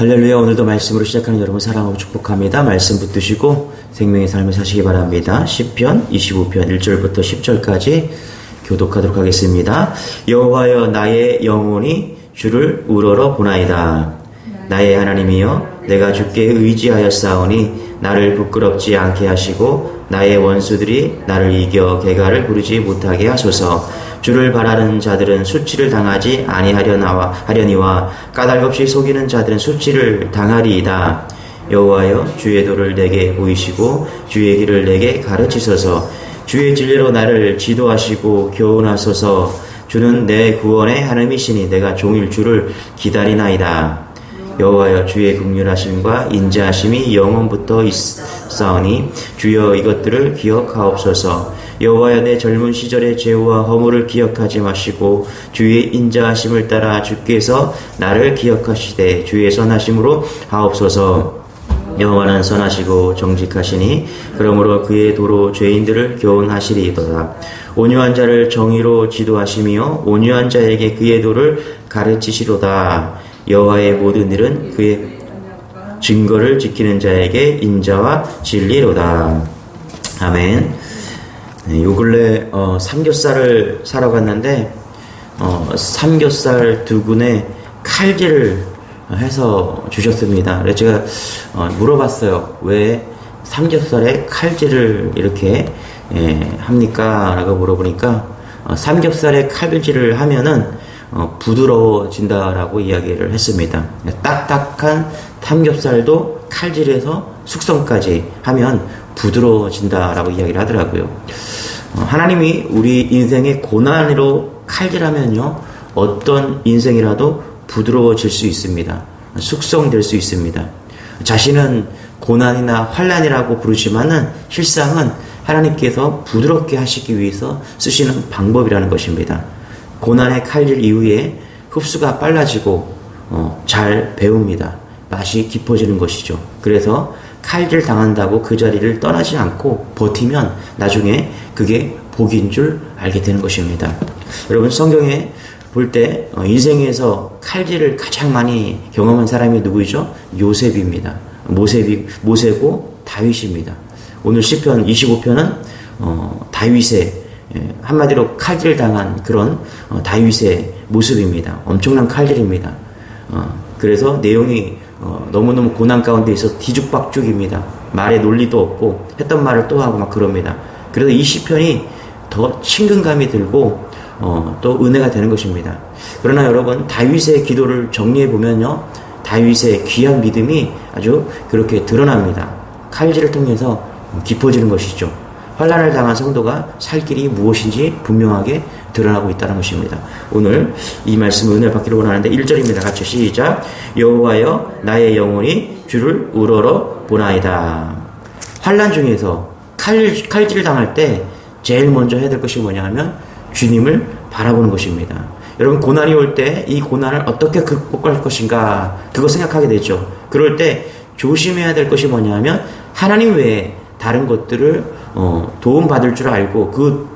할렐루야. 오늘도 말씀으로 시작하는 여러분 사랑하고 축복합니다. 말씀 붙드시고 생명의 삶을 사시기 바랍니다. 시편 25편 1절부터 10절까지 교독하도록 하겠습니다. 여호와여, 나의 영혼이 주를 우러러 보나이다. 나의 하나님이여, 내가 주께 의지하였사오니 나를 부끄럽지 않게 하시고 나의 원수들이 나를 이겨 개가를 부르지 못하게 하소서. 주를 바라는 자들은 수치를 당하지 아니하려니와 까닭없이 속이는 자들은 수치를 당하리이다. 여호와여, 주의 도를 내게 보이시고 주의 길을 내게 가르치소서. 주의 진리로 나를 지도하시고 교훈하소서. 주는 내 구원의 하나님이시니 내가 종일 주를 기다리나이다. 여호와여, 주의 긍휼하심과 인자하심이 영원부터 있사오니 주여 이것들을 기억하옵소서. 여호와여, 내 젊은 시절의 죄와 허물을 기억하지 마시고 주의 인자하심을 따라 주께서 나를 기억하시되 주의 선하심으로 하옵소서. 여호와는 선하시고 정직하시니 그러므로 그의 도로 죄인들을 교훈하시리이도다. 온유한 자를 정의로 지도하시며 온유한 자에게 그의 도를 가르치시로다. 여호와의 모든 일은 그의 증거를 지키는 자에게 인자와 진리로다. 아멘. 요 근래 삼겹살을 사러 갔는데 삼겹살 2근에 칼질을 해서 주셨습니다. 그래서 제가 물어봤어요. 왜 삼겹살에 칼질을 이렇게 합니까? 라고 물어보니까 삼겹살에 칼질을 하면은 부드러워진다라고 이야기를 했습니다. 딱딱한 삼겹살도 칼질해서 숙성까지 하면 부드러워진다라고 이야기를 하더라고요. 하나님이 우리 인생의 고난으로 칼질하면요, 어떤 인생이라도 부드러워질 수 있습니다. 숙성될 수 있습니다. 자신은 고난이나 환난이라고 부르지만은 실상은 하나님께서 부드럽게 하시기 위해서 쓰시는 방법이라는 것입니다. 고난의 칼질 이후에 흡수가 빨라지고 잘 배웁니다. 맛이 깊어지는 것이죠. 그래서 칼질 당한다고 그 자리를 떠나지 않고 버티면 나중에 그게 복인 줄 알게 되는 것입니다. 여러분, 성경에 볼 때 인생에서 칼질을 가장 많이 경험한 사람이 누구이죠? 요셉입니다. 모세고 다윗입니다. 오늘 시편 25편은 다윗의 한마디로 칼질 당한 그런 다윗의 모습입니다. 엄청난 칼질입니다. 그래서 내용이 너무너무 고난 가운데 있어서 뒤죽박죽입니다. 말에 논리도 없고 했던 말을 또 하고 막 그럽니다. 그래서 이 시편이 더 친근감이 들고 또 은혜가 되는 것입니다. 그러나 여러분, 다윗의 기도를 정리해 보면요, 다윗의 귀한 믿음이 아주 그렇게 드러납니다. 칼질을 통해서 깊어지는 것이죠. 환난을 당한 성도가 살 길이 무엇인지 분명하게 드러나고 있다는 것입니다. 오늘 이 말씀을 은혜를 받기를 원하는데 1절입니다. 같이 시작. 여호와여, 나의 영혼이 주를 우러러 보나이다. 환난 중에서 칼질 당할 때 제일 먼저 해야 될 것이 뭐냐 하면 주님을 바라보는 것입니다. 여러분, 고난이 올 때 이 고난을 어떻게 극복할 것인가, 그거 생각하게 되죠. 그럴 때 조심해야 될 것이 뭐냐 하면 하나님 외에 다른 것들을 도움받을 줄 알고 그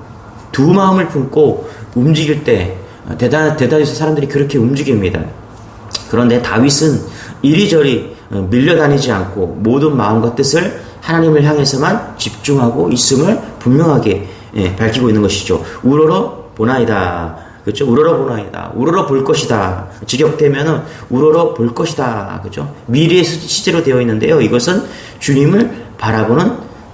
두 마음을 품고 움직일 때 대다수의 사람들이 그렇게 움직입니다. 그런데 다윗은 이리저리 밀려다니지 않고 모든 마음과 뜻을 하나님을 향해서만 집중하고 있음을 분명하게 밝히고 있는 것이죠. 우러러 보나이다. 그렇죠? 우러러 보나이다. 우러러 볼 것이다. 직역되면은 우러러 볼 것이다. 그렇죠? 미래의 시제로 되어 있는데요. 이것은 주님을 바라보는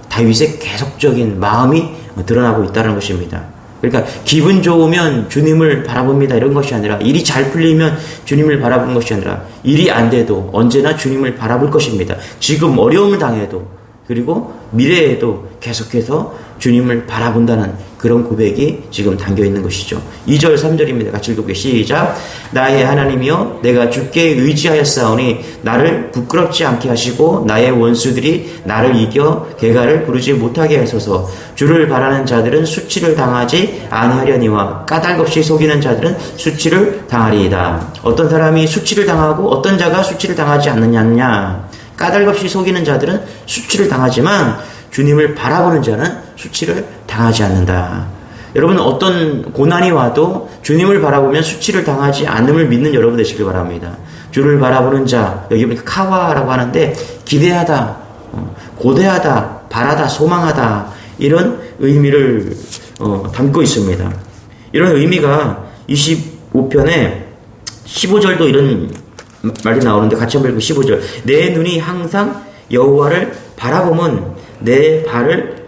다윗의 계속적인 마음이 드러나고 있다는 것입니다. 그러니까 기분 좋으면 주님을 바라봅니다, 이런 것이 아니라, 일이 잘 풀리면 주님을 바라보는 것이 아니라, 일이 안 돼도 언제나 주님을 바라볼 것입니다. 지금 어려움을 당해도, 그리고 미래에도 계속해서 주님을 바라본다는 그런 고백이 지금 담겨 있는 것이죠. 2절 3절입니다. 같이 읽어볼게요. 시작. 나의 하나님이여, 내가 주께 의지하였사오니 나를 부끄럽지 않게 하시고 나의 원수들이 나를 이겨 개가를 부르지 못하게 하소서. 주를 바라는 자들은 수치를 당하지 아니하려니와 까닭없이 속이는 자들은 수치를 당하리이다. 어떤 사람이 수치를 당하고 어떤 자가 수치를 당하지 않느냐. 까닭없이 속이는 자들은 수치를 당하지만 주님을 바라보는 자는 수치를 당하지 않는다. 여러분, 어떤 고난이 와도 주님을 바라보면 수치를 당하지 않음을 믿는 여러분 되시길 바랍니다. 주를 바라보는 자, 여기 보니까 카와라고 하는데 기대하다, 고대하다, 바라다, 소망하다 이런 의미를 담고 있습니다. 이런 의미가 25편에 15절도 이런 말이 나오는데 같이 한번 읽고 15절 내 눈이 항상 여호와를 바라보면 내 발을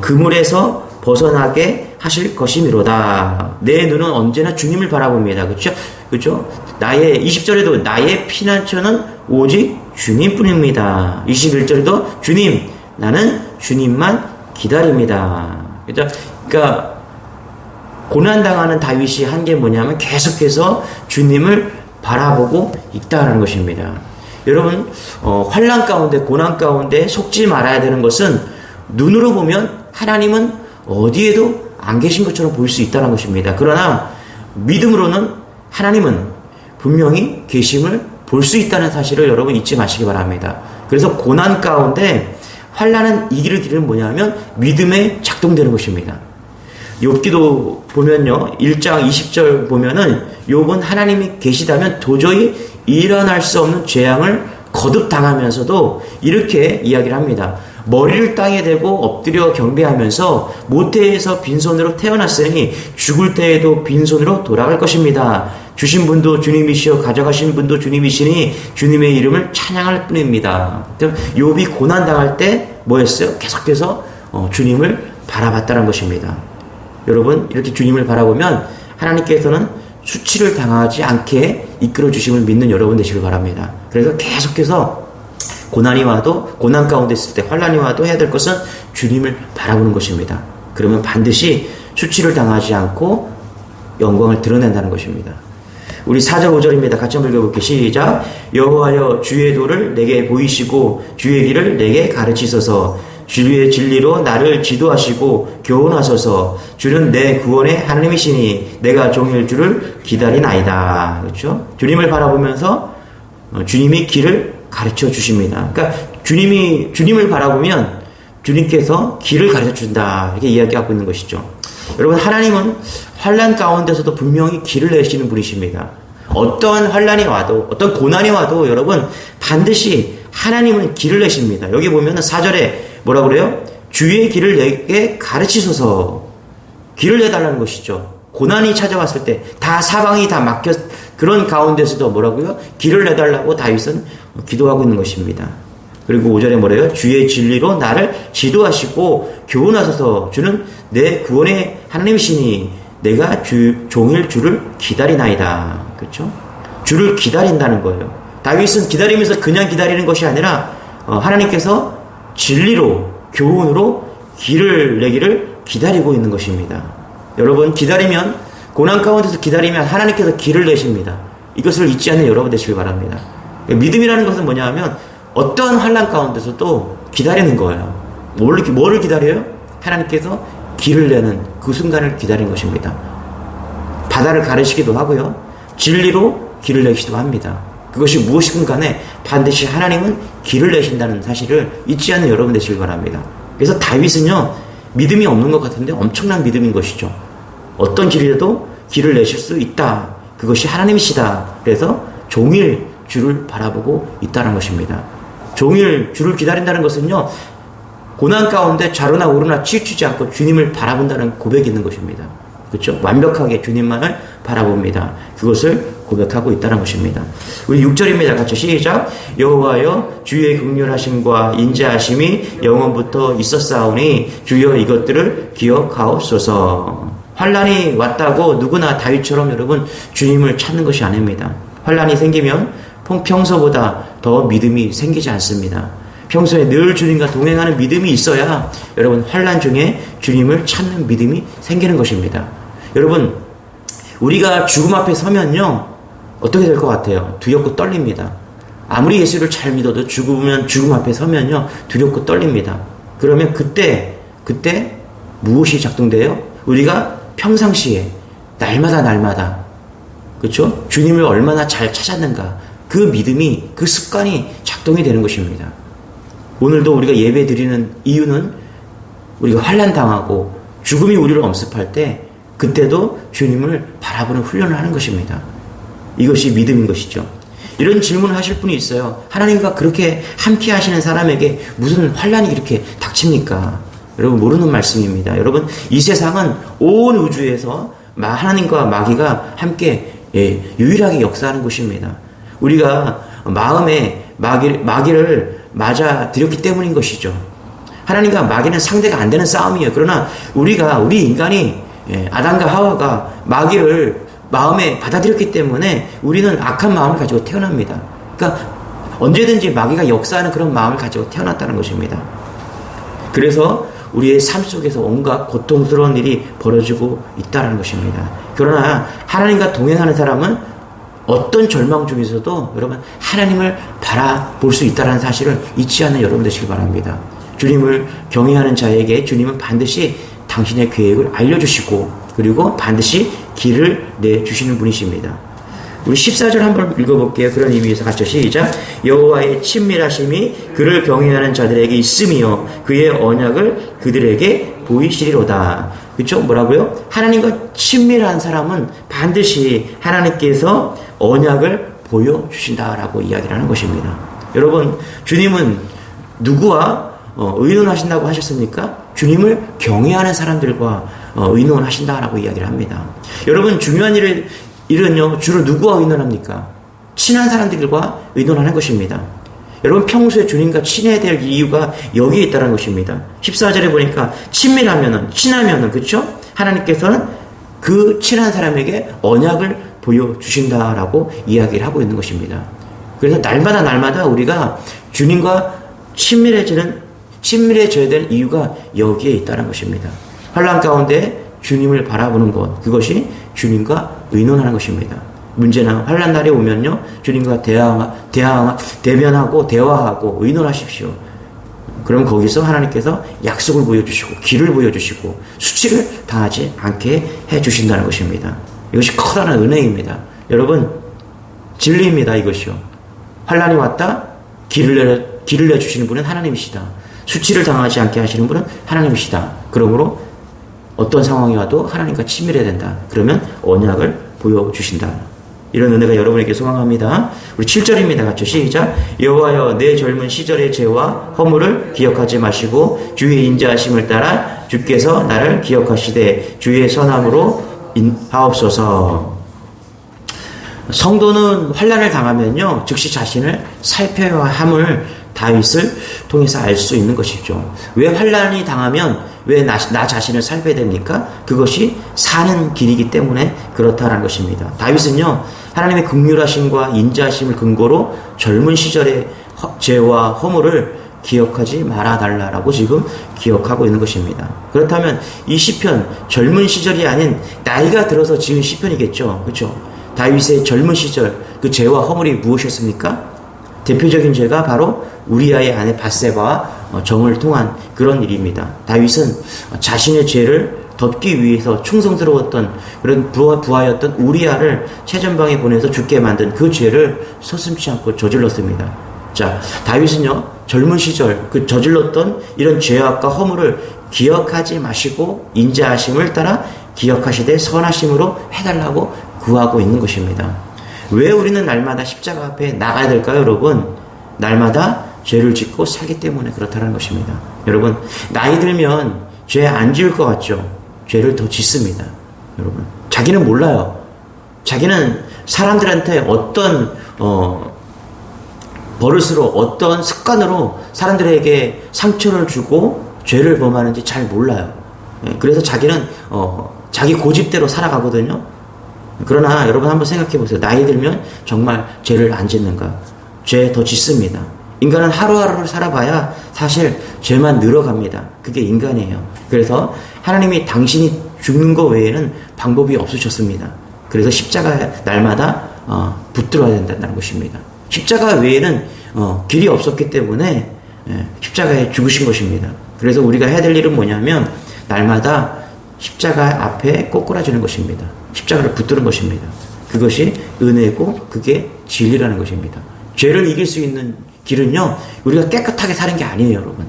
그물에서 벗어나게 하실 것이미로다. 내 눈은 언제나 주님을 바라봅니다. 그렇죠? 나의 20절에도 나의 피난처는 오직 주님뿐입니다. 21절에도 주님 나는 주님만 기다립니다. 그러니까 고난당하는 다윗이 한 게 뭐냐면 계속해서 주님을 바라보고 있다는 것입니다. 여러분 환난 가운데 고난 가운데 속지 말아야 되는 것은 눈으로 보면 하나님은 어디에도 안 계신 것처럼 보일 수 있다는 것입니다. 그러나 믿음으로는 하나님은 분명히 계심을 볼 수 있다는 사실을 여러분 잊지 마시기 바랍니다. 그래서 고난 가운데 환난은 이기는 길은 뭐냐면 믿음에 작동되는 것입니다. 욥기도 보면요 1장 20절 보면은 욥은 하나님이 계시다면 도저히 일어날 수 없는 재앙을 거듭당하면서도 이렇게 이야기를 합니다. 머리를 땅에 대고 엎드려 경배하면서 모태에서 빈손으로 태어났으니 죽을 때에도 빈손으로 돌아갈 것입니다. 주신 분도 주님이시여 가져가신 분도 주님이시니 주님의 이름을 찬양할 뿐입니다. 욥이 고난당할 때 뭐 했어요? 계속해서 주님을 바라봤다는 것입니다. 여러분 이렇게 주님을 바라보면 하나님께서는 수치를 당하지 않게 이끌어 주심을 믿는 여러분 되시길 바랍니다. 그래서 계속해서 고난이 와도 고난 가운데 있을 때 환난이 와도 해야 될 것은 주님을 바라보는 것입니다. 그러면 반드시 수치를 당하지 않고 영광을 드러낸다는 것입니다. 우리 4절 5절입니다. 같이 한번 읽어볼게요. 시작. 여호와여 주의 도를 내게 보이시고 주의 길을 내게 가르치소서. 주의 진리로 나를 지도하시고 교훈하소서. 주는 내 구원의 하나님이시니 내가 종일 주를 기다리나이다. 그렇죠? 주님을 바라보면서 주님이 길을 가르쳐 주십니다. 그러니까 주님을 바라보면 주님께서 길을 가르쳐 준다. 이렇게 이야기하고 있는 것이죠. 여러분 하나님은 환난 가운데서도 분명히 길을 내시는 분이십니다. 어떠한 환난이 와도 어떤 고난이 와도 여러분 반드시 하나님은 길을 내십니다. 여기 보면 4절에 뭐라고 그래요? 주의 길을 내게 가르치소서. 길을 내달라는 것이죠. 고난이 찾아왔을 때 다 사방이 다 막혀 그런 가운데서도 뭐라고요? 길을 내달라고 다윗은 기도하고 있는 것입니다. 그리고 5절에 뭐래요? 주의 진리로 나를 지도하시고 교훈하소서. 주는 내 구원의 하나님이시니 내가 종일 주를 기다리나이다. 그렇죠? 주를 기다린다는 거예요. 다윗은 기다리면서 그냥 기다리는 것이 아니라 하나님께서 진리로 교훈으로 길을 내기를 기다리고 있는 것입니다. 여러분 기다리면 고난 가운데서 기다리면 하나님께서 길을 내십니다. 이것을 잊지 않는 여러분 되시길 바랍니다. 믿음이라는 것은 뭐냐 하면 어떠한 환난 가운데서도 기다리는 거예요. 뭐를 기다려요? 하나님께서 길을 내는 그 순간을 기다리는 것입니다. 바다를 가르시기도 하고요. 진리로 길을 내시기도 합니다. 그것이 무엇이든 간에 반드시 하나님은 길을 내신다는 사실을 잊지 않는 여러분 되시길 바랍니다. 그래서 다윗은요 믿음이 없는 것 같은데 엄청난 믿음인 것이죠. 어떤 길이라도 길을 내실 수 있다. 그것이 하나님이시다. 그래서 종일 주를 바라보고 있다는 것입니다. 종일 주를 기다린다는 것은요 고난 가운데 좌로나 우로나 치우치지 않고 주님을 바라본다는 고백이 있는 것입니다. 그렇죠? 완벽하게 주님만을 바라봅니다. 그것을 고백하고 있다는 것입니다. 우리 6절입니다. 같이 시작. 여호와여 주의 긍휼하심과 인자하심이 영원부터 있었사오니 주여 이것들을 기억하옵소서. 환난이 왔다고 누구나 다윗처럼 여러분 주님을 찾는 것이 아닙니다. 환난이 생기면 평소보다 더 믿음이 생기지 않습니다. 평소에 늘 주님과 동행하는 믿음이 있어야 여러분 환난 중에 주님을 찾는 믿음이 생기는 것입니다. 여러분 우리가 죽음 앞에 서면요 어떻게 될 것 같아요? 두렵고 떨립니다. 아무리 예수를 잘 믿어도 죽음 앞에 서면요 두렵고 떨립니다. 그러면 그때 무엇이 작동돼요? 우리가 평상시에 날마다 그렇죠? 주님을 얼마나 잘 찾았는가 그 믿음이 그 습관이 작동이 되는 것입니다. 오늘도 우리가 예배 드리는 이유는 우리가 환난 당하고 죽음이 우리를 엄습할 때 그때도 주님을 바라보는 훈련을 하는 것입니다. 이것이 믿음인 것이죠. 이런 질문을 하실 분이 있어요. 하나님과 그렇게 함께 하시는 사람에게 무슨 환란이 이렇게 닥칩니까? 여러분, 모르는 말씀입니다. 여러분, 이 세상은 온 우주에서 하나님과 마귀가 함께 유일하게 역사하는 곳입니다. 우리가 마음에 마귀를 맞아 들였기 때문인 것이죠. 하나님과 마귀는 상대가 안 되는 싸움이에요. 그러나 우리 인간이 아담과 하와가 마귀를 마음에 받아들였기 때문에 우리는 악한 마음을 가지고 태어납니다. 그러니까 언제든지 마귀가 역사하는 그런 마음을 가지고 태어났다는 것입니다. 그래서 우리의 삶 속에서 온갖 고통스러운 일이 벌어지고 있다는 것입니다. 그러나 하나님과 동행하는 사람은 어떤 절망 중에서도 여러분 하나님을 바라볼 수 있다는 사실을 잊지 않는 여러분 되시기 바랍니다. 주님을 경외하는 자에게 주님은 반드시 당신의 계획을 알려주시고 그리고 반드시 길을 내주시는 분이십니다. 우리 14절 한번 읽어볼게요. 그런 의미에서 같이 시작. 여호와의 친밀하심이 그를 경외하는 자들에게 있으며 그의 언약을 그들에게 보이시리로다. 그렇죠? 뭐라고요? 하나님과 친밀한 사람은 반드시 하나님께서 언약을 보여주신다라고 이야기를 하는 것입니다. 여러분, 주님은 누구와 의논하신다고 하셨습니까? 주님을 경외하는 사람들과 의논하신다라고 이야기를 합니다. 여러분, 중요한 일은요, 주로 누구와 의논합니까? 친한 사람들과 의논하는 것입니다. 여러분, 평소에 주님과 친해야 될 이유가 여기에 있다는 것입니다. 14절에 보니까 친하면은, 그쵸? 하나님께서는 그 친한 사람에게 언약을 보여주신다라고 이야기를 하고 있는 것입니다. 그래서 날마다 우리가 주님과 친밀해져야 될 이유가 여기에 있다는 것입니다. 환난 가운데 주님을 바라보는 것, 그것이 주님과 의논하는 것입니다. 문제나 환난 날이 오면요, 주님과 대면하고 대화하고 의논하십시오. 그럼 거기서 하나님께서 약속을 보여주시고 길을 보여주시고 수치를 당하지 않게 해주신다는 것입니다. 이것이 커다란 은혜입니다. 여러분, 진리입니다. 이것이요. 환난이 왔다, 길을 내주시는 분은 하나님이시다. 수치를 당하지 않게 하시는 분은 하나님이시다. 그러므로 어떤 상황이 와도 하나님과 친밀해야 된다. 그러면 언약을 보여주신다. 이런 은혜가 여러분에게 소망합니다. 우리 7절입니다. 같이 시작. 여호와여, 내 젊은 시절의 죄와 허물을 기억하지 마시고 주의 인자하심을 따라 주께서 나를 기억하시되 주의 선함으로 인하옵소서. 성도는 환난을 당하면요, 즉시 자신을 살펴야 함을 다윗을 통해서 알 수 있는 것이죠. 왜 환난이 당하면 왜 나 자신을 살펴야 됩니까? 그것이 사는 길이기 때문에 그렇다는 것입니다. 다윗은요, 하나님의 긍휼하심과 인자하심을 근거로 젊은 시절의 죄와 허물을 기억하지 말아달라라고 지금 기억하고 있는 것입니다. 그렇다면 이 시편, 젊은 시절이 아닌 나이가 들어서 지은 시편이겠죠. 그렇죠? 다윗의 젊은 시절 그 죄와 허물이 무엇이었습니까? 대표적인 죄가 바로 우리아의 아내 밧세바와 정을 통한 그런 일입니다. 다윗은 자신의 죄를 덮기 위해서 충성스러웠던 그런 부하였던 우리아를 최전방에 보내서 죽게 만든 그 죄를 서슴지 않고 저질렀습니다. 자, 다윗은요, 젊은 시절 그 저질렀던 이런 죄악과 허물을 기억하지 마시고 인자하심을 따라 기억하시되 선하심으로 해달라고 구하고 있는 것입니다. 왜 우리는 날마다 십자가 앞에 나가야 될까요, 여러분? 날마다 죄를 짓고 살기 때문에 그렇다는 것입니다. 여러분, 나이 들면 죄 안 지을 것 같죠? 죄를 더 짓습니다. 여러분, 자기는 몰라요. 자기는 사람들한테 어떤 버릇으로, 어떤 습관으로 사람들에게 상처를 주고 죄를 범하는지 잘 몰라요. 그래서 자기는 자기 고집대로 살아가거든요. 그러나 여러분 한번 생각해 보세요. 나이 들면 정말 죄를 안 짓는가? 죄 더 짓습니다. 인간은 하루하루를 살아봐야 사실 죄만 늘어갑니다. 그게 인간이에요. 그래서 하나님이 당신이 죽는 것 외에는 방법이 없으셨습니다. 그래서 십자가 날마다 붙들어야 된다는 것입니다. 십자가 외에는 길이 없었기 때문에 십자가에 죽으신 것입니다. 그래서 우리가 해야 될 일은 뭐냐면 날마다 십자가 앞에 꼬꾸라지는 것입니다. 십자가를 붙드는 것입니다. 그것이 은혜고 그게 진리라는 것입니다. 죄를 이길 수 있는 길은요, 우리가 깨끗하게 사는 게 아니에요, 여러분.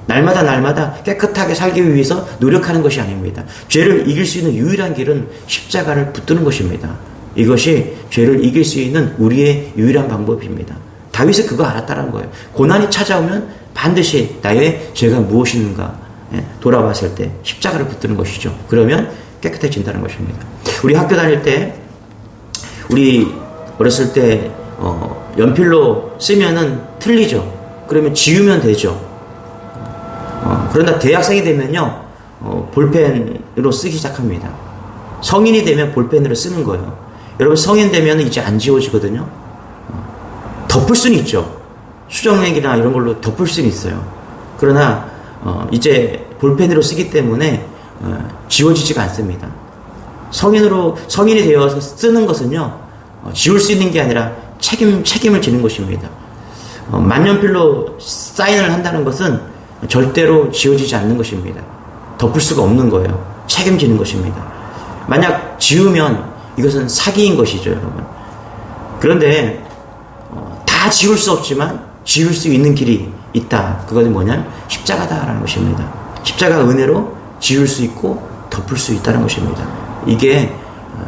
날마다 깨끗하게 살기 위해서 노력하는 것이 아닙니다. 죄를 이길 수 있는 유일한 길은 십자가를 붙드는 것입니다. 이것이 죄를 이길 수 있는 우리의 유일한 방법입니다. 다윗은 그거 알았다는 거예요. 고난이 찾아오면 반드시 나의 죄가 무엇인가 돌아봤을 때 십자가를 붙드는 것이죠. 그러면 깨끗해진다는 것입니다. 우리 학교 다닐 때, 우리 어렸을 때 연필로 쓰면은 틀리죠. 그러면 지우면 되죠. 그러나 대학생이 되면요, 볼펜으로 쓰기 시작합니다. 성인이 되면 볼펜으로 쓰는 거예요. 여러분, 성인 되면 이제 안 지워지거든요. 덮을 수는 있죠. 수정액이나 이런 걸로 덮을 수는 있어요. 그러나 이제 볼펜으로 쓰기 때문에 지워지지가 않습니다. 성인이 되어서 쓰는 것은요, 지울 수 있는 게 아니라 책임을 지는 것입니다. 만년필로 사인을 한다는 것은 절대로 지워지지 않는 것입니다. 덮을 수가 없는 거예요. 책임지는 것입니다. 만약 지우면 이것은 사기인 것이죠, 여러분. 그런데 다 지울 수 없지만 지울 수 있는 길이 있다. 그것은 뭐냐면 십자가다라는 것입니다. 십자가 은혜로 지울 수 있고 덮을 수 있다는 것입니다. 이게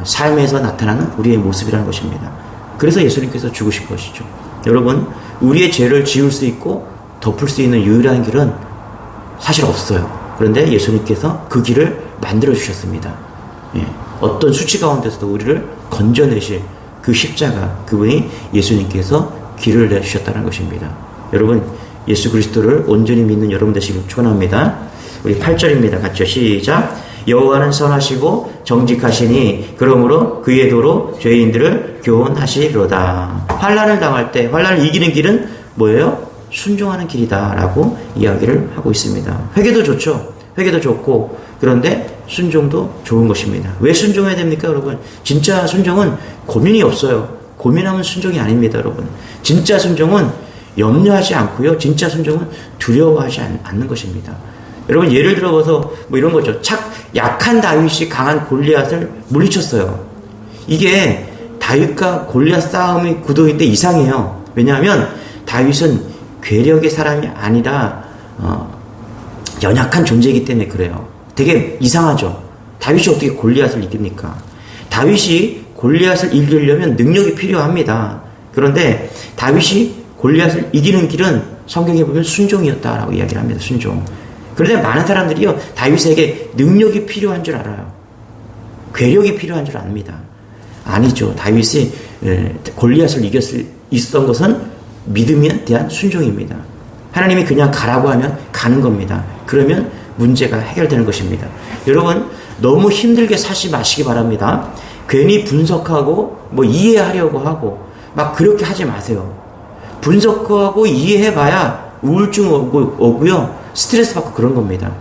삶에서 나타나는 우리의 모습이라는 것입니다. 그래서 예수님께서 죽으신 것이죠. 여러분, 우리의 죄를 지울 수 있고 덮을 수 있는 유일한 길은 사실 없어요. 그런데 예수님께서 그 길을 만들어 주셨습니다. 어떤 수치 가운데서도 우리를 건져내실 그 십자가, 그분이 예수님께서 길을 내주셨다는 것입니다. 여러분, 예수 그리스도를 온전히 믿는 여러분 되시길 축원합니다. 우리 8절입니다. 같이요. 시작. 여호와는 선하시고 정직하시니 그러므로 그의 도로 죄인들을 교훈하시리로다. 환난을 당할 때 환난을 이기는 길은 뭐예요? 순종하는 길이다 라고 이야기를 하고 있습니다. 회개도 좋죠. 회개도 좋고, 그런데 순종도 좋은 것입니다. 왜 순종해야 됩니까, 여러분? 진짜 순종은 고민이 없어요. 고민하면 순종이 아닙니다, 여러분. 진짜 순종은 염려하지 않고요. 진짜 순종은 두려워하지 않는 것입니다. 여러분, 예를 들어서 뭐 이런 거죠. 약한 다윗이 강한 골리앗을 물리쳤어요. 이게 다윗과 골리앗 싸움의 구도인데 이상해요. 왜냐하면 다윗은 괴력의 사람이 아니라 연약한 존재이기 때문에 그래요. 되게 이상하죠. 다윗이 어떻게 골리앗을 이깁니까? 다윗이 골리앗을 이기려면 능력이 필요합니다. 그런데 다윗이 골리앗을 이기는 길은 성경에 보면 순종이었다라고 이야기를 합니다. 순종. 그런데 많은 사람들이요, 다윗에게 능력이 필요한 줄 알아요. 괴력이 필요한 줄 압니다. 아니죠. 다윗이 골리앗을 있었던 것은 믿음에 대한 순종입니다. 하나님이 그냥 가라고 하면 가는 겁니다. 그러면 문제가 해결되는 것입니다. 여러분, 너무 힘들게 사지 마시기 바랍니다. 괜히 분석하고 뭐 이해하려고 하고 막 그렇게 하지 마세요. 분석하고 이해해봐야 우울증 오고요, 스트레스 받고 그런 겁니다.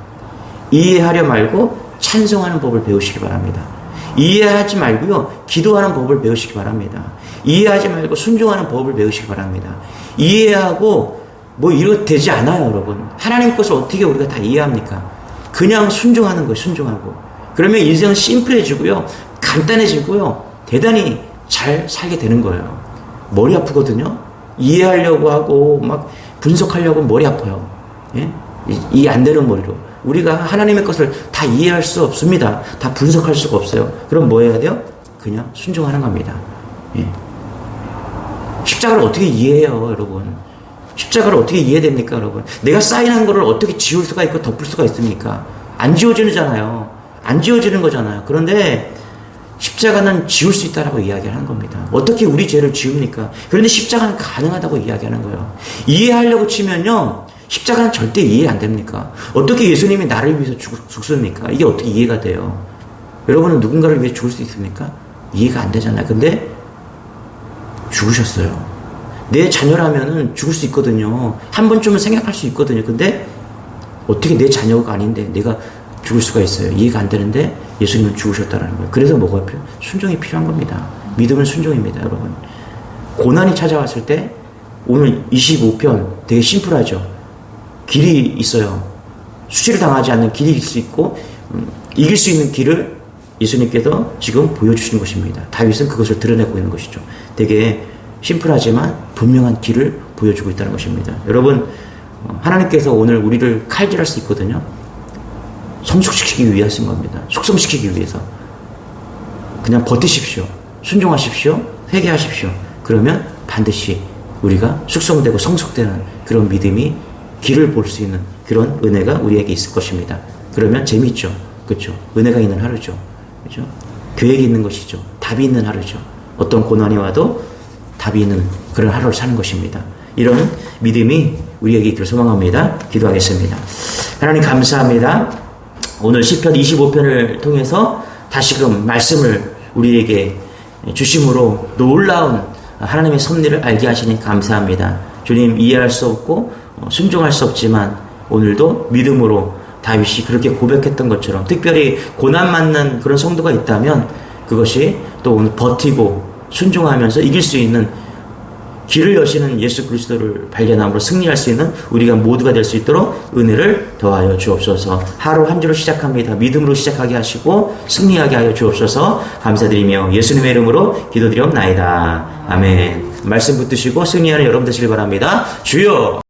이해하려 말고 찬송하는 법을 배우시기 바랍니다. 이해하지 말고요, 기도하는 법을 배우시기 바랍니다. 이해하지 말고 순종하는 법을 배우시기 바랍니다. 이해하고 뭐 이렇게 되지 않아요, 여러분. 하나님 것을 어떻게 우리가 다 이해합니까? 그냥 순종하는 거예요, 순종하고. 그러면 인생은 심플해지고요, 간단해지고요, 대단히 잘 살게 되는 거예요. 머리 아프거든요. 이해하려고 하고 막 분석하려고 머리 아파요. 예? 이 안 되는 머리로. 우리가 하나님의 것을 다 이해할 수 없습니다. 다 분석할 수가 없어요. 그럼 뭐 해야 돼요? 그냥 순종하는 겁니다. 예. 십자가를 어떻게 이해해요, 여러분? 십자가를 어떻게 이해됩니까, 여러분? 내가 사인한 거를 어떻게 지울 수가 있고 덮을 수가 있습니까? 안 지워지잖아요. 안 지워지는 거잖아요. 그런데 십자가는 지울 수 있다라고 이야기하는 겁니다. 어떻게 우리 죄를 지웁니까? 그런데 십자가는 가능하다고 이야기하는 거예요. 이해하려고 치면요, 십자가는 절대 이해 안 됩니까? 어떻게 예수님이 나를 위해서 죽습니까? 이게 어떻게 이해가 돼요? 여러분은 누군가를 위해 죽을 수 있습니까? 이해가 안 되잖아요. 근데 죽으셨어요. 내 자녀라면은 죽을 수 있거든요. 한 번쯤은 생각할 수 있거든요. 근데 어떻게 내 자녀가 아닌데 내가 죽을 수가 있어요. 이해가 안 되는데 예수님은 죽으셨다는 거예요. 그래서 뭐가 필요해요? 순종이 필요한 겁니다. 믿음은 순종입니다, 여러분. 고난이 찾아왔을 때 오늘 25편 되게 심플하죠. 길이 있어요. 수치를 당하지 않는 길이 있을 수 있고 이길 수 있는 길을 예수님께서 지금 보여주시는 것입니다. 다윗은 그것을 드러내고 있는 것이죠. 되게 심플하지만 분명한 길을 보여주고 있다는 것입니다. 여러분, 하나님께서 오늘 우리를 칼질할 수 있거든요. 성숙시키기 위해 하신 겁니다. 숙성시키기 위해서. 그냥 버티십시오. 순종하십시오. 회개하십시오. 그러면 반드시 우리가 숙성되고 성숙되는 그런 믿음이 길을 볼 수 있는 그런 은혜가 우리에게 있을 것입니다. 그러면 재밌죠. 그렇죠? 은혜가 있는 하루죠. 그렇죠? 계획이 있는 것이죠. 답이 있는 하루죠. 어떤 고난이 와도 답이 있는 그런 하루를 사는 것입니다. 이런 믿음이 우리에게 있기를 소망합니다. 기도하겠습니다. 하나님 감사합니다. 오늘 시편 25편을 통해서 다시금 말씀을 우리에게 주심으로 놀라운 하나님의 섭리를 알게 하시니 감사합니다. 주님, 이해할 수 없고 순종할 수 없지만 오늘도 믿음으로 다윗이 그렇게 고백했던 것처럼 특별히 고난 맞는 그런 성도가 있다면 그것이 또 오늘 버티고 순종하면서 이길 수 있는 길을 여시는 예수 그리스도를 발견함으로 승리할 수 있는 우리가 모두가 될 수 있도록 은혜를 더하여 주옵소서. 하루 한 주로 시작합니다. 믿음으로 시작하게 하시고 승리하게 하여 주옵소서. 감사드리며 예수님의 이름으로 기도드리옵나이다. 아멘. 말씀 붙드시고 승리하는 여러분 되시길 바랍니다. 주여!